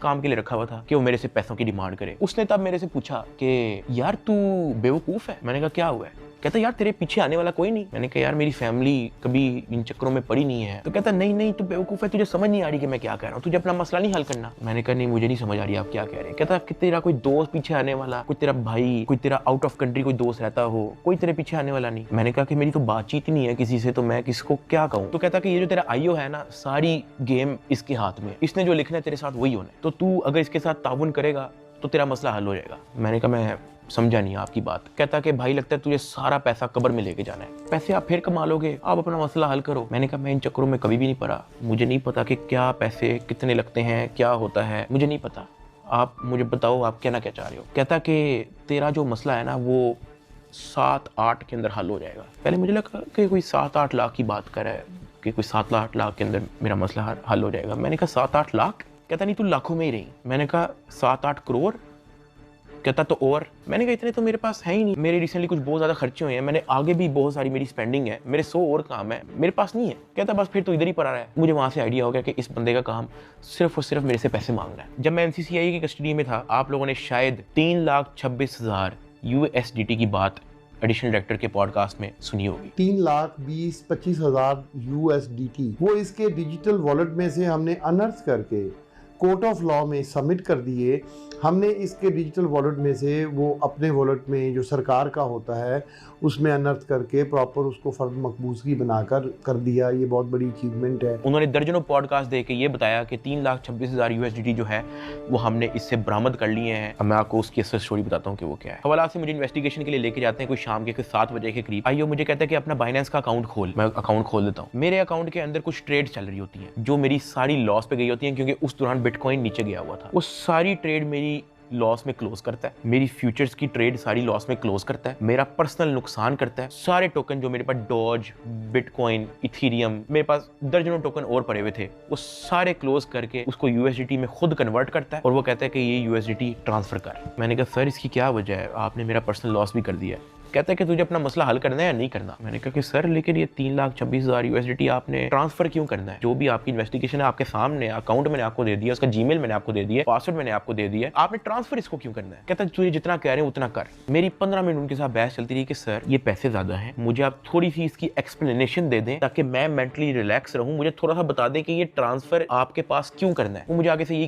काम के लिए रखा हुआ था कि वो मेरे से पैसों की डिमांड करे। उसने तब मेरे से पूछा कि यार तू बेवकूफ़ है। मैंने कहा क्या हुआ है? कहता यार तेरे पीछे आने वाला कोई नहीं। मैंने कहा यार मेरी फैमिली कभी इन चक्करों में पड़ी नहीं है। तो कहता नहीं नहीं तू बेवकूफ़ है, तुझे समझ नहीं आ रही कि मैं क्या कह रहा हूँ, तुझे अपना मसला नहीं हल करना। मैंने कहा नहीं मुझे नहीं समझ आ रही आप क्या कह रहे हैं। कहता कि तेरा कोई दोस्त पीछे आने वाला, कोई तेरा भाई, कोई तेरा आउट ऑफ कंट्री कोई दोस्त रहता हो, कोई तेरे पीछे आने वाला नहीं। मैंने कहा कि मेरी तो बातचीत ही नहीं है किसी से, तो मैं किसको क्या कहूँ। तो कहता कि ये जो तेरा आईओ है ना, सारी गेम इसके हाथ में, इसने जो लिखना है तेरे साथ वही होना है, तो तू अगर इसके साथ ताउन करेगा तो तेरा मसला हल हो जाएगा। मैंने कहा मैं समझा नहीं आपकी बात। कहता कि भाई लगता है तुझे सारा पैसा कब्र में लेके जाना है, पैसे आप फिर कमा लोगे, आप अपना मसला हल करो। मैंने कहा मैं इन चक्करों में कभी भी नहीं पड़ा, मुझे नहीं पता कि क्या पैसे कितने लगते हैं, क्या होता है, मुझे नहीं पता, आप मुझे बताओ आप कहना क्या चाह रहे हो। कहता कि तेरा जो मसला है ना वो 7-8 के अंदर हल हो जाएगा। पहले मुझे लगा कि कोई 7-8 लाख की बात कर रहा है कि कोई 7-8 लाख के अंदर मेरा मसला हल हो जाएगा। मैंने कहा 7-8 लाख? कहता नहीं तू लाखों में ही रही। मैंने कहा 7-8 करोड़? कहता तो और। मैंने कहा इतने तो मेरे पास है ही नहीं, मेरे रिसेंटली कुछ बहुत ज़्यादा खर्चे हुए हैं, मैंने आगे भी बहुत सारी मेरी स्पेंडिंग है, मेरे 100 और काम है, मेरे पास नहीं है। कहता बस फिर तो इधर ही पड़ा रहा है। मुझे वहाँ से आइडिया हो गया कि इस बंदे का काम सिर्फ और सिर्फ मेरे से पैसे मांगना है। जब मैं एमसीसीआई की कस्टडी में था, आप लोगों ने शायद 3,26,000 USDT की बात एडिशनल डायरेक्टर के पॉडकास्ट में सुनी होगी। 3,20,25,000 USDT वो इसके डिजिटल वॉलेट में से हमने अनर्थ करके कोर्ट ऑफ लॉ में सबमिट कर दिए। हमने इसके डिजिटल वॉलेट में से वो अपने वॉलेट में जो सरकार का होता है उसमें अनर्थ करके प्रॉपर उसको फर्द मकबूजगी बनाकर कर दिया। ये बहुत बड़ी अचीवमेंट है। उन्होंने दर्जनों पॉडकास्ट दे के ये बताया कि 3,26,000 USDT जो है वो हमने इससे बरामद कर लिए हैं। अब मैं आपको उसकी असल स्टोरी बताता हूँ कि वो क्या है। हवाला से मुझे इन्वेस्टिगेशन के लिए लेके जाते हैं कोई शाम के 7 बजे के करीब। आइयो मुझे कहता है कि अपना बाइनेंस का अकाउंट खोल। मैं अकाउंट खोल देता हूँ। मेरे अकाउंट के अंदर कुछ ट्रेड चल रही होती हैं जो मेरी सारी लॉस पे गई होती हैं, क्योंकि उस दौरान बिटकॉइन नीचे गया हुआ था। वो सारी ट्रेड मेरी लॉस में क्लोज करता है, मेरी फ्यूचर्स की ट्रेड सारी लॉस में क्लोज करता है, मेरा पर्सनल नुकसान करता है। सारे टोकन जो मेरे पास डॉज, बिटकॉइन, इथेरियम, मेरे पास दर्जनों टोकन और पड़े हुए थे, वो सारे क्लोज करके उसको USDT में खुद कन्वर्ट करता है और वो कहता है कि ये USDT ट्रांसफर कर। मैंने कहा सर इसकी क्या वजह है, आपने मेरा पर्सनल लॉस भी कर दिया है। कहता है कि तुझे अपना मसला हल करना है या नहीं करना। मैंने कहा कि सर लेकिन ये 3,26,000 USDT आपने ट्रांसफर क्यों करना है? जो भी आपकी इन्वेस्टिगेशन है आपके सामने, अकाउंट मैंने आपको दे दिया, उसका जीमेल मैंने आपको दे दिया, पासवर्ड मैंने आपको दे दिया, आपने ट्रांसफर इसको क्यों करना है? कहता है तुझे जितना कह रहे हैं उतना कर। मेरी 15 मिनट उनके साथ बहस चलती रही कि सर ये पैसे ज्यादा हैं, मुझे आप थोड़ी सी इसकी एक्सप्लेनेशन दे दें ताकि मैं मेंटली रिलैक्स रहूं, मुझे थोड़ा सा बता दें कि ये ट्रांसफर आपके पास क्यों करना है। वो मुझे आगे से यही